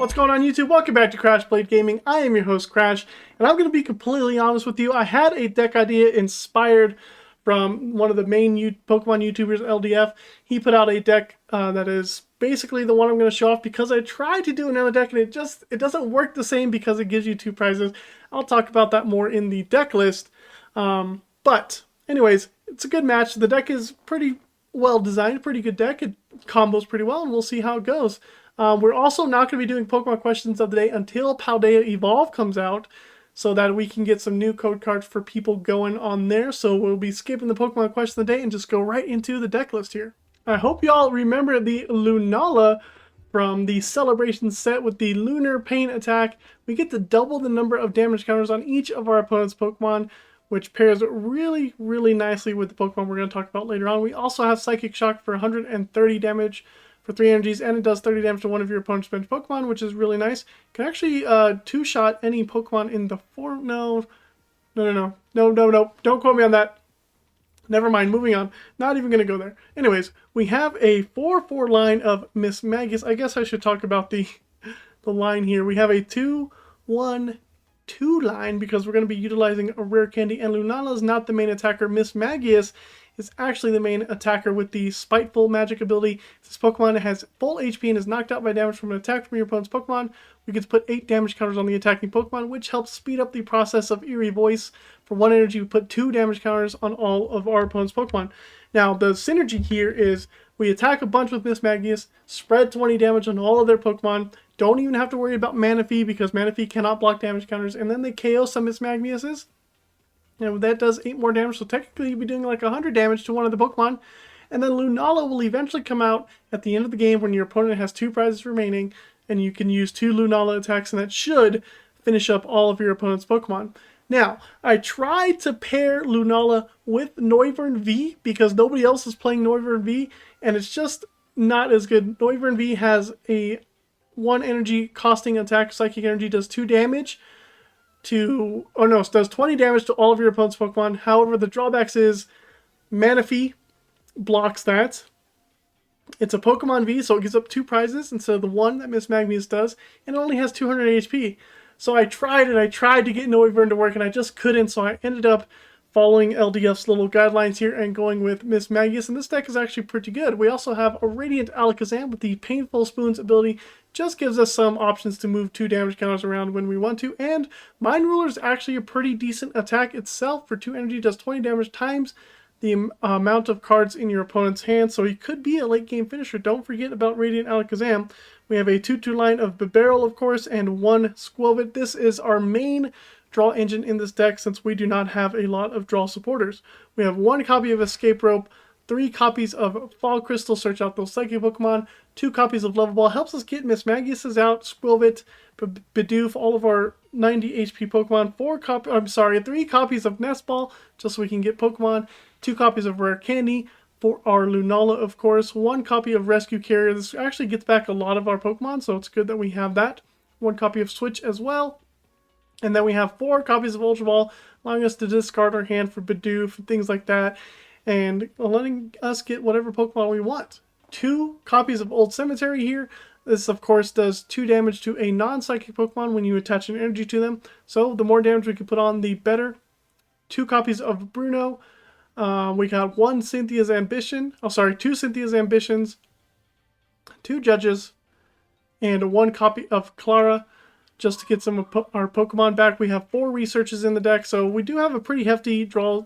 What's going on YouTube? Welcome back to Crash Blade Gaming. I am your host Crash, and I'm going to be completely honest with you. I had a deck idea inspired from one of the main Pokemon YouTubers, LDF. He put out a deck that is basically the one I'm going to show off because I tried to do another deck and it doesn't work the same because it gives you two prizes. I'll talk about that more in the deck list. But anyways, it's a good match. The deck is pretty well designed, pretty good deck. It combos pretty well, and we'll see how it goes. We're also not going to be doing Pokemon questions of the day until Paldea Evolve comes out, so that we can get some new code cards for people going on there. So we'll be skipping the Pokemon question of the day and just go right into the deck list here. I hope y'all remember the Lunala from the Celebration set with the Lunar Pain attack. We get to double the number of damage counters on each of our opponent's Pokemon, which pairs really, really nicely with the Pokemon we're going to talk about later on. We also have Psychic Shock for 130 damage for 3 energies, and it does 30 damage to one of your opponent's bench Pokemon, which is really nice. Can actually two-shot any Pokemon in the form. No, don't quote me on that. Never mind, moving on. Not even going to go there. Anyways, we have a 4/4 line of Mismagius. I guess I should talk about the line here. We have a 2/1/2 line because we're going to be utilizing a Rare Candy, and Lunala is not the main attacker. Mismagius is actually the main attacker with the Spiteful magic ability. This Pokemon has full HP and is knocked out by damage from an attack from your opponent's Pokemon. We get to put 8 damage counters on the attacking Pokemon, which helps speed up the process of Eerie Voice. For 1 energy, we put 2 damage counters on all of our opponent's Pokemon. Now, the synergy here is we attack a bunch with Mismagius, spread 20 damage on all of their Pokemon, don't even have to worry about Manaphy because Manaphy cannot block damage counters, and then they KO some Mismagiuses. And that does 8 more damage, so technically you'd be doing like 100 damage to one of the Pokemon. And then Lunala will eventually come out at the end of the game when your opponent has 2 prizes remaining, and you can use 2 Lunala attacks, and that should finish up all of your opponent's Pokemon. Now, I tried to pair Lunala with Noivern V because nobody else is playing Noivern V, and it's just not as good. Noivern V has a 1 energy costing attack. Psychic Energy does 2 damage. It does 20 damage to all of your opponent's Pokemon. However, the drawbacks is Manaphy blocks that. It's a Pokemon V, so it gives up 2 prizes instead of the 1 that Mismagius does, and it only has 200 HP. So I tried to get Noivern to work, and I just couldn't, so I ended up following LDF's little guidelines here and going with Mismagius, and this deck is actually pretty good. We also have a Radiant Alakazam with the Painful Spoons ability. Just gives us some options to move 2 damage counters around when we want to, and Mind Ruler is actually a pretty decent attack itself. For 2 energy, does 20 damage times the amount of cards in your opponent's hand, so he could be a late game finisher. Don't forget about Radiant Alakazam. We have a 2/2 line of Bibarel, of course, and 1 Skwovet. This is our main draw engine in this deck since we do not have a lot of draw supporters. We have 1 copy of Escape Rope, 3 copies of Fog Crystal, search out those psychic Pokemon, 2 copies of Level Ball, helps us get Mismagius out, Skwovet, Bidoof, all of our 90 HP Pokemon, 3 copies of Nest Ball, just so we can get Pokemon, 2 copies of Rare Candy, for our Lunala, of course, 1 copy of Rescue Carrier. This actually gets back a lot of our Pokemon, so it's good that we have that. 1 copy of Switch as well. And then we have 4 copies of Ultra Ball, allowing us to discard our hand for Bidoof and things like that, and letting us get whatever Pokemon we want. 2 copies of Old Cemetery here. This, of course, does 2 damage to a non-psychic Pokemon when you attach an energy to them. So the more damage we can put on, the better. 2 copies of Bruno. We got 2 Cynthia's Ambitions, 2 Judges, and 1 copy of Klara, just to get some of our Pokemon back. We have 4 researches in the deck, so we do have a pretty hefty draw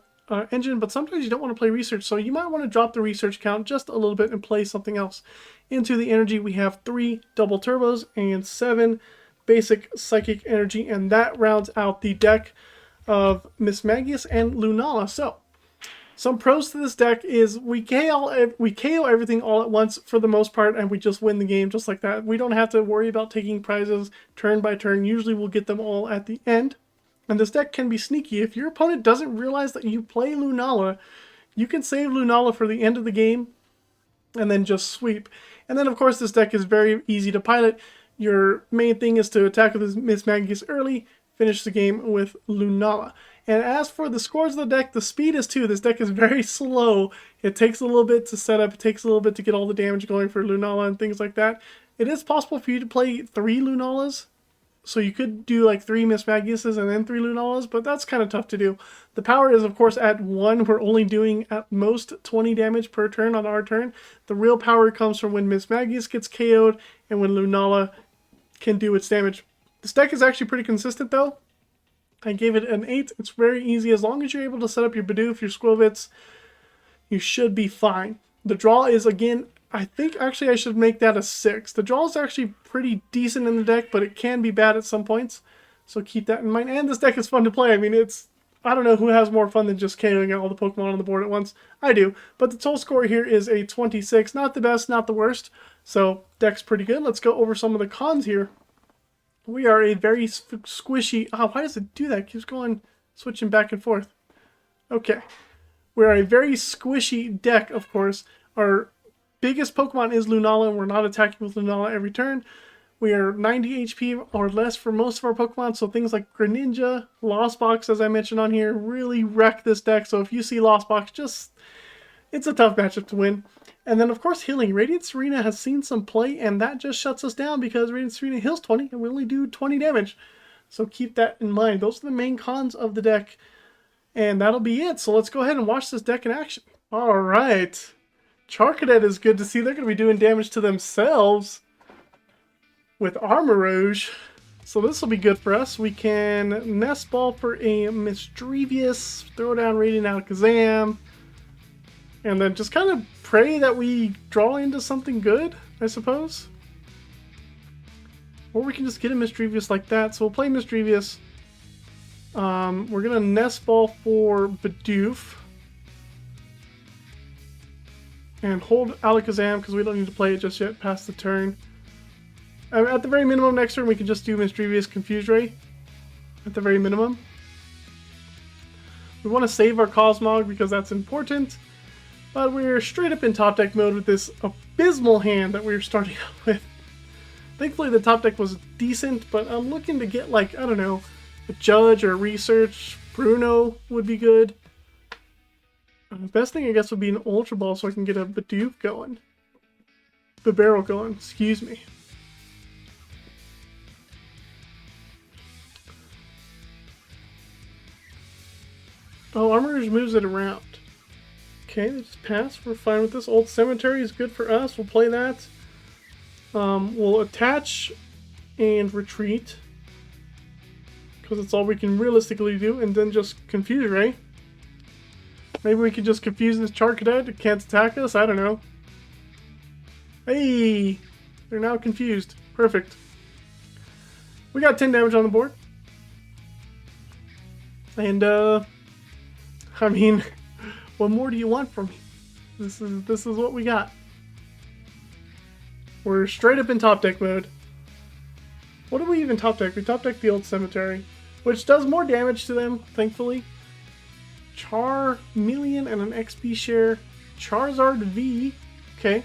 engine, but sometimes you don't want to play research, so you might want to drop the research count just a little bit and play something else. Into the energy, we have 3 double turbos and 7 basic psychic energy, and that rounds out the deck of Mismagius and Lunala. So some pros to this deck is we KO everything all at once for the most part, and we just win the game just like that. We don't have to worry about taking prizes turn by turn. Usually we'll get them all at the end. And this deck can be sneaky. If your opponent doesn't realize that you play Lunala, you can save Lunala for the end of the game and then just sweep. And then, of course, this deck is very easy to pilot. Your main thing is to attack with Mismagius early, finish the game with Lunala. And as for the scores of the deck, the speed is 2. This deck is very slow. It takes a little bit to set up. It takes a little bit to get all the damage going for Lunala and things like that. It is possible for you to play 3 Lunalas. So you could do like 3 Mismagiuses and then 3 Lunalas, but that's kind of tough to do. The power is, of course, at 1. We're only doing at most 20 damage per turn on our turn. The real power comes from when Mismagius gets KO'd and when Lunala can do its damage. This deck is actually pretty consistent, though. I gave it an 8. It's very easy. As long as you're able to set up your Bidoof, your Skwovet, you should be fine. The draw is, again, I think actually I should make that a 6. The draw is actually pretty decent in the deck, but it can be bad at some points. So keep that in mind. And this deck is fun to play. I mean, I don't know who has more fun than just KOing all the Pokemon on the board at once. I do. But the total score here is a 26. Not the best, not the worst. So deck's pretty good. Let's go over some of the cons here. We are a very squishy... Oh, why does it do that? It keeps going, switching back and forth. Okay. We're a very squishy deck, of course. Our biggest Pokemon is Lunala, and we're not attacking with Lunala every turn. We are 90 HP or less for most of our Pokemon, so things like Greninja, Lost Box, as I mentioned on here, really wreck this deck. So if you see Lost Box, it's a tough matchup to win. And then, of course, healing. Radiant Serena has seen some play, and that just shuts us down because Radiant Serena heals 20, and we only do 20 damage. So keep that in mind. Those are the main cons of the deck, and that'll be it. So let's go ahead and watch this deck in action. All right. Charcadet is good to see. They're going to be doing damage to themselves with Armarouge. So this will be good for us. We can Nest Ball for a Misdreavus, throw down Radiant Alakazam, and then just kind of pray that we draw into something good, I suppose. Or we can just get a Misdreavus like that. So we'll play Misdreavus. We're going to Nest Ball for Bidoof. And hold Alakazam because we don't need to play it just yet past the turn. At the very minimum, next turn we can just do Misdreavus Confuse Ray. At the very minimum. We want to save our Cosmog because that's important. But we're straight up in top deck mode with this abysmal hand that we're starting out with. Thankfully the top deck was decent, but I'm looking to get like, I don't know, a Judge or a Research. Bruno would be good. The best thing I guess would be an Ultra Ball so I can get a Bidoof going. Bibarel going, excuse me. Oh, Armarouge moves it around. Okay, they just pass. We're fine with this. Old Cemetery is good for us. We'll play that. We'll attach and retreat. Because it's all we can realistically do. And then just Confuse Ray. Maybe we could just confuse this Charcadet. It can't attack us. I don't know. Hey! They're now confused. Perfect. We got 10 damage on the board. And, I mean, what more do you want from me? This is what we got. We're straight up in top deck mode. What do we even top deck? We top deck the Old Cemetery, which does more damage to them, thankfully. Charmeleon and an XP share. Charizard V. Okay.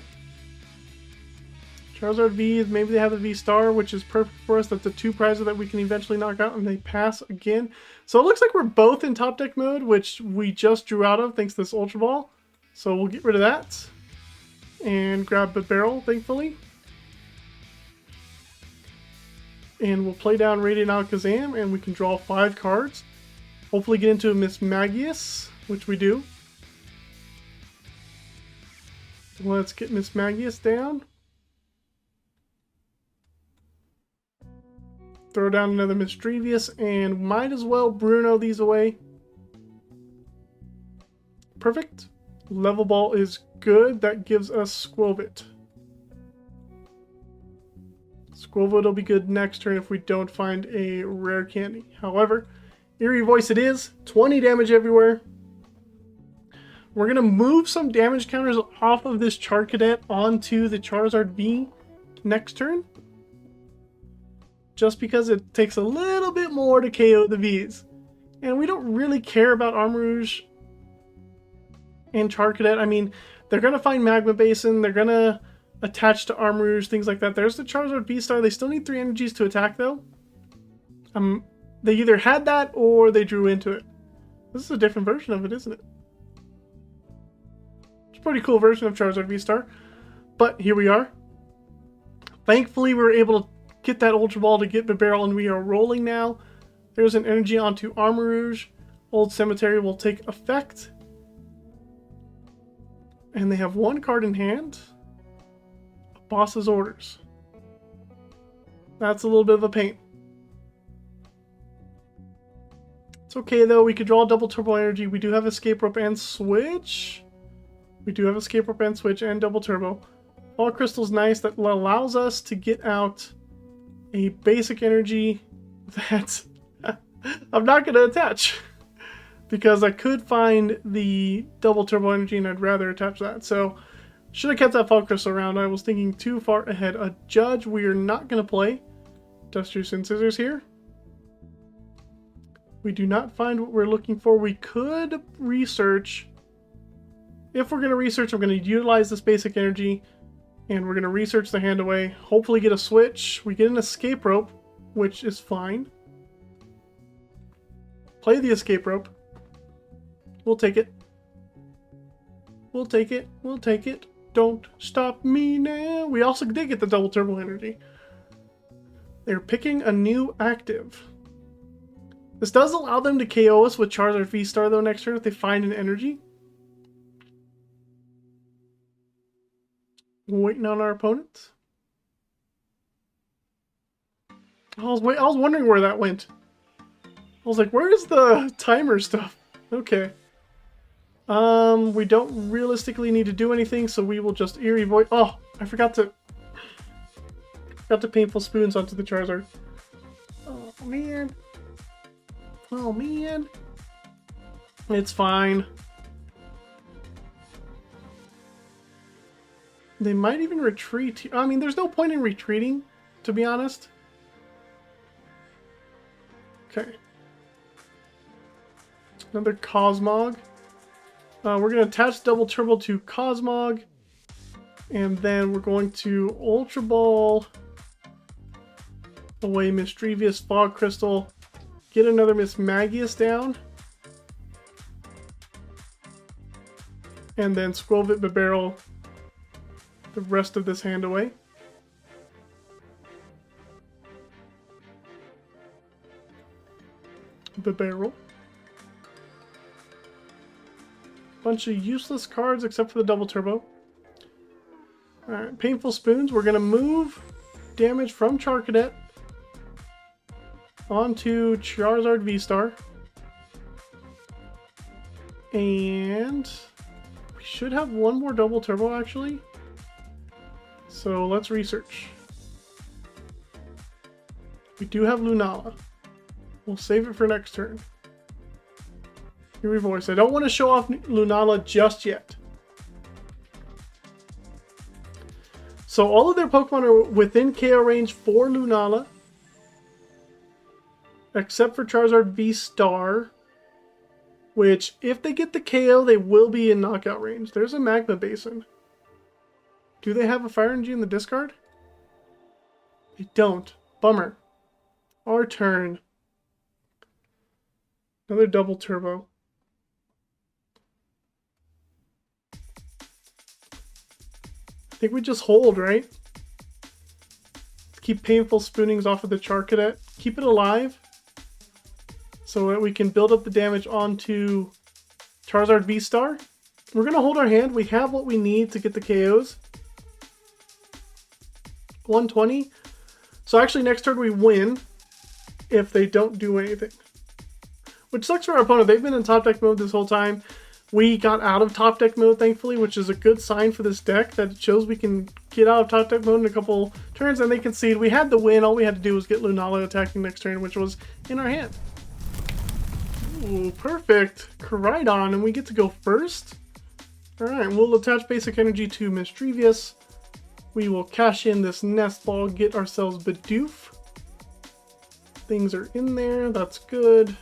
Charizard V, maybe they have a V-Star, which is perfect for us. That's a 2 prizer that we can eventually knock out, and they pass again. So it looks like we're both in top deck mode, which we just drew out of thanks to this Ultra Ball. So we'll get rid of that. And grab Bibarel, thankfully. And we'll play down Radiant Alakazam, and we can draw 5 cards. Hopefully get into a Mismagius, which we do. Let's get Mismagius down. Throw down another Misdreavus, and might as well Bruno these away. Perfect. Level Ball is good. That gives us Skwovet. Skwovet will be good next turn if we don't find a rare candy. However, Eerie Voice it is. 20 damage everywhere. We're going to move some damage counters off of this Charcadet onto the Charizard V next turn. Just because it takes a little bit more to KO the Vs. And we don't really care about Armarouge and Charcadet. I mean, they're going to find Magma Basin. They're going to attach to Armarouge, things like that. There's the Charizard V-Star. They still need 3 energies to attack, though. They either had that or they drew into it. This is a different version of it, isn't it? It's a pretty cool version of Charizard V-Star. But here we are. Thankfully, we were able to get that Ultra Ball to get Bibarel, and we are rolling now. There's an energy onto Armor Rouge. Old Cemetery will take effect. And they have one card in hand. Boss's Orders. That's a little bit of a pain. It's okay though, we could draw double turbo energy. We do have Escape Rope and Switch. We do have Escape Rope and Switch and double turbo. Fog Crystal's nice. That allows us to get out a basic energy that I'm not going to attach. Because I could find the double turbo energy and I'd rather attach that. So, should have kept that Fog Crystal around. I was thinking too far ahead. A Judge we are not going to play. Dusters and Scissors here. We do not find what we're looking for. We could research. If we're going to research, we're going to utilize this basic energy. And we're going to research the hand away. Hopefully get a switch. We get an Escape Rope, which is fine. Play the Escape Rope. We'll take it. We'll take it. We'll take it. Don't stop me now. We also did get the double turbo energy. They're picking a new active. This does allow them to KO us with Charizard V-Star though next turn if they find an energy. Waiting on our opponent. I was wondering where that went. I was like, where's the timer stuff? Okay. We don't realistically need to do anything, so we will just Eerie Void. Oh, I forgot to Painful Spoons onto the Charizard. Oh man. Oh man. It's fine. They might even retreat. I mean, there's no point in retreating, to be honest. Okay. Another Cosmog. We're going to attach double turbo to Cosmog. And then we're going to Ultra Ball away Misdreavus Fog Crystal. Get another Mismagius down. And then Skwovet Bibarel the rest of this hand away. Bibarel. Bunch of useless cards except for the double turbo. Alright, Painful Spoons. We're going to move damage from Charcadet onto Charizard V-Star. And we should have one more double turbo actually. So let's research. We do have Lunala. We'll save it for next turn. Eerie Voice. I don't want to show off Lunala just yet. So all of their Pokemon are within KO range for Lunala. Except for Charizard V-Star. Which, if they get the KO, they will be in knockout range. There's a Magma Basin. Do they have a Fire Energy in the discard? They don't. Bummer. Our turn. Another double turbo. I think we just hold, right? Keep Painful Spoonings off of the Charcadet. Keep it alive. So that we can build up the damage onto Charizard V-Star. We're going to hold our hand. We have what we need to get the KOs. 120. So actually next turn we win if they don't do anything. Which sucks for our opponent. They've been in top deck mode this whole time. We got out of top deck mode thankfully, which is a good sign for this deck that it shows we can get out of top deck mode in a couple turns and they concede. We had the win. All we had to do was get Lunala attacking next turn, which was in our hand. Ooh, perfect. Koraidon, and we get to go first. Alright, we'll attach Basic Energy to Misdreavus. We will cash in this Nest Ball, get ourselves Bidoof. Things are in there, that's good.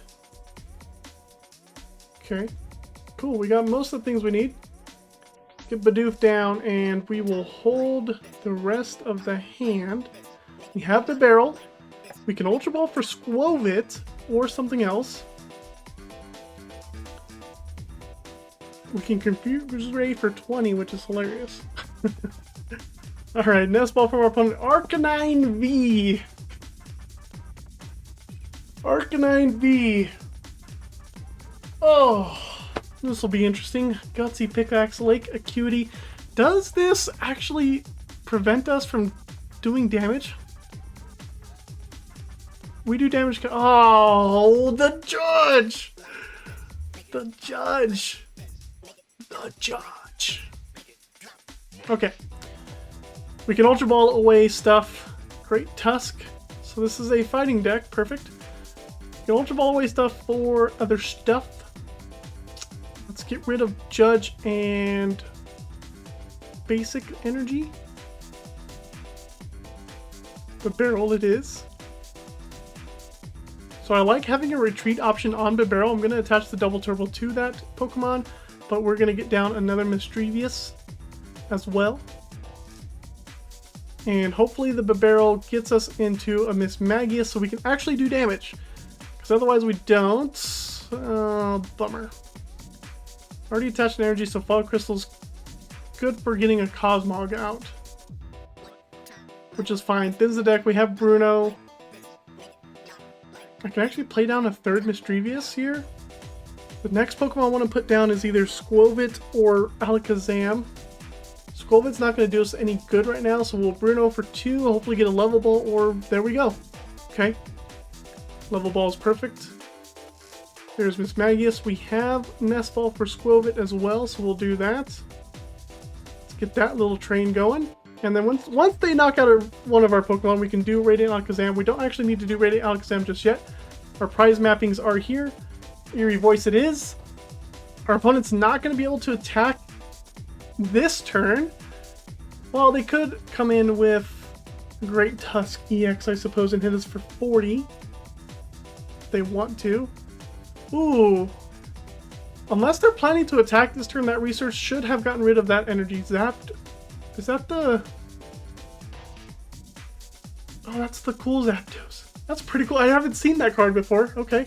Okay, cool, we got most of the things we need. Get Bidoof down, and we will hold the rest of the hand. We have the barrel. We can Ultra Ball for Skwovet, or something else. We can Confuse Ray for 20, which is hilarious. Alright, Nest Ball from our opponent. Arcanine V. Arcanine V. Oh, this will be interesting. Gutsy Pickaxe, Lake Acuity. Does this actually prevent us from doing damage? We do damage. Oh, the judge! The judge! The judge! Okay. We can Ultra Ball away stuff. Great Tusk. So this is a fighting deck. Perfect. We can Ultra Ball away stuff for other stuff. Let's get rid of Judge and Basic Energy. Bibarel it is. So I like having a retreat option on Bibarel. I'm going to attach the Double Turbo to that Pokemon, but we're going to get down another Misdreavus as well. And hopefully the Bibarel gets us into a Mismagius so we can actually do damage. Because otherwise we don't. Bummer. Already attached an energy, so Fog Crystal's good for getting a Cosmog out. Which is fine. Thins the deck. We have Bruno. I can actually play down a third Misdreavus here. The next Pokemon I want to put down is either Skwovet or Alakazam. Skwovet's not going to do us any good right now, so we'll Bruno for 2, hopefully get a Level Ball, or there we go. Okay. Level Ball is perfect. There's Mismagius. We have Nest Ball for Skwovet as well, so we'll do that. Let's get that little train going. And then once they knock out one of our Pokemon, we can do Radiant Alakazam. We don't actually need to do Radiant Alakazam just yet. Our prize mappings are here. Eerie Voice it is. Our opponent's not going to be able to attack this turn. Well, they could come in with Great Tusk EX, I suppose, and hit us for 40. If they want to. Ooh. Unless they're planning to attack this turn, that research should have gotten rid of that energy. Zapped. Is that the... Oh, that's the cool Zapdos. That's pretty cool. I haven't seen that card before. Okay.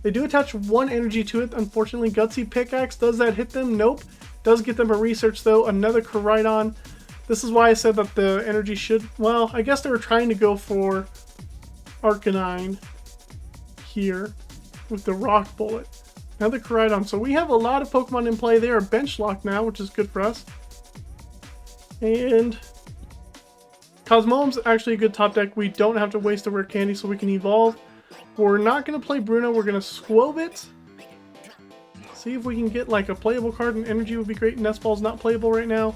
They do attach 1 energy to it. Unfortunately, Gutsy Pickaxe. Does that hit them? Nope. Does get them a research, though. Another Koraidon. This is why I said that the energy should... Well, I guess they were trying to go for Arcanine here with the Rock Bullet. Another Koraidon. So we have a lot of Pokemon in play. They are bench locked now, which is good for us. And Cosmoem's actually a good top deck. We don't have to waste a Rare Candy, so we can evolve. We're not going to play Bruno. We're going to Skwovet. See if we can get like a playable card, and energy would be great. Nest Ball's not playable right now.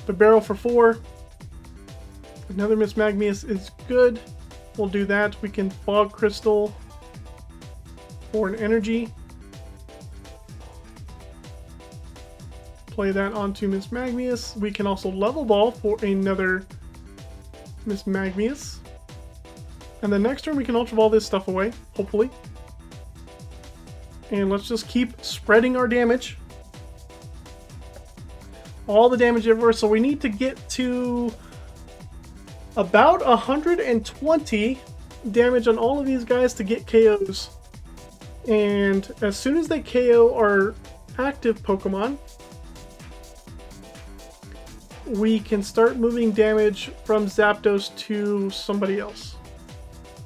Bibarel for 4. Another Mismagius is good. We'll do that. We can Fog Crystal for an energy. Play that onto Mismagius. We can also Level Ball for another Mismagius. And the next turn we can Ultra Ball this stuff away, hopefully. And let's just keep spreading our damage. All the damage everywhere. So we need to get to about 120 damage on all of these guys to get KOs. And as soon as they KO our active Pokemon, we can start moving damage from Zapdos to somebody else,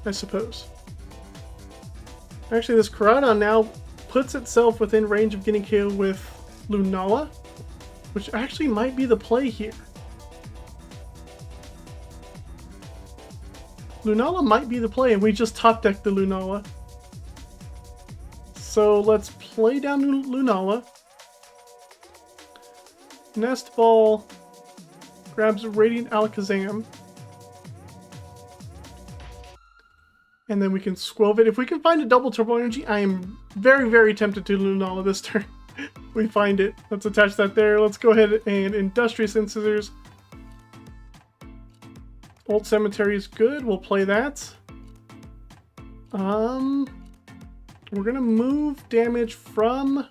I suppose. Actually, this Koraidon now puts itself within range of getting KO'd with Lunala, which actually might be the play here. Lunala might be the play, and we just top decked the Lunala. So let's play down Lunala. Nest Ball grabs Radiant Alakazam. And then we can Skwovet. If we can find a double turbo energy, I am very, very tempted to Lunala this turn. We find it. Let's attach that there. Let's go ahead and Industrious Incisors. Old Cemetery is good. We'll play that. We're gonna move damage from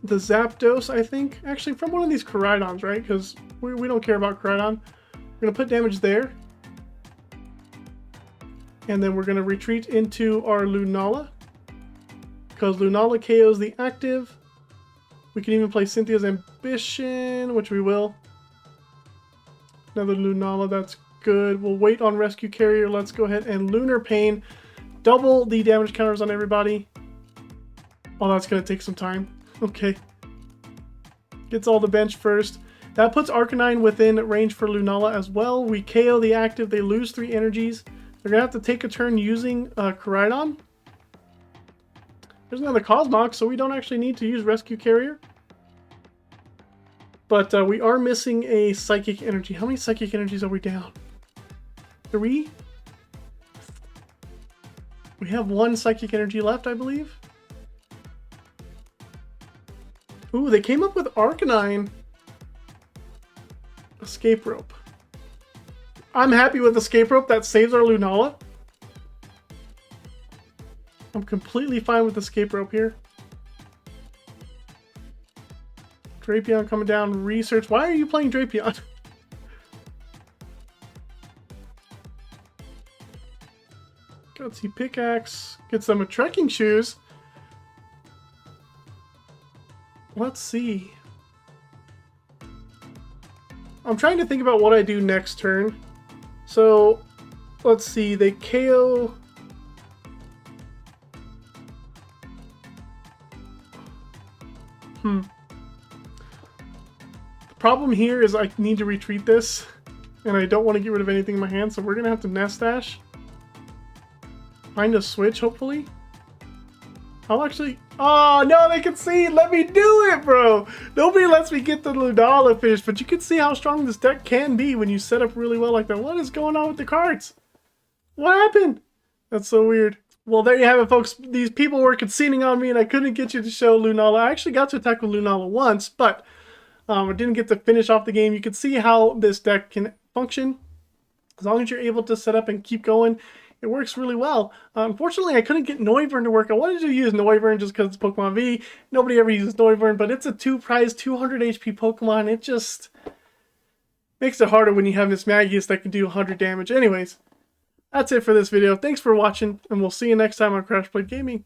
the Zapdos, I think. Actually, from one of these Koraidons, right? Because we don't care about Koraidon. We're gonna put damage there. And then we're gonna retreat into our Lunala. Because Lunala KOs the active. We can even play Cynthia's Ambition, which we will. Another Lunala, that's good. We'll wait on Rescue Carrier. Let's go ahead and Lunar Pain. Double the damage counters on everybody. Oh, that's going to take some time. Okay. Gets all the bench first. That puts Arcanine within range for Lunala as well. We KO the active. They lose 3 energies. They're going to have to take a turn using Koraidon. There's another Cosmog, so we don't actually need to use Rescue Carrier. But we are missing a Psychic Energy. How many Psychic Energies are we down? 3? We have 1 Psychic Energy left, I believe. Ooh, they came up with Arcanine. Escape Rope. I'm happy with Escape Rope. That saves our Lunala. I'm completely fine with Escape Rope here. Drapion coming down. Research. Why are you playing Drapion? Gutsy Pickaxe. Gets them a trekking shoes. Let's see. I'm trying to think about what I do next turn. So, let's see. They KO... The problem here is I need to retreat this, and I don't want to get rid of anything in my hand, so we're going to have to Nest Dash. Find a switch, hopefully. I'll actually... Oh, no, they can see! Let me do it, bro! Nobody lets me get the Lunala fish, but you can see how strong this deck can be when you set up really well like that. What is going on with the cards? What happened? That's so weird. Well, there you have it, folks. These people were conceding on me, and I couldn't get you to show Lunala. I actually got to attack with Lunala once, but I didn't get to finish off the game. You can see how this deck can function. As long as you're able to set up and keep going, it works really well. Unfortunately, I couldn't get Noivern to work. I wanted to use Noivern just because it's Pokemon V. Nobody ever uses Noivern, but it's a 2-prize, 200 HP Pokemon. It just makes it harder when you have Mismagius that can do 100 damage. Anyways, that's it for this video. Thanks for watching, and we'll see you next time on Crash Play Gaming.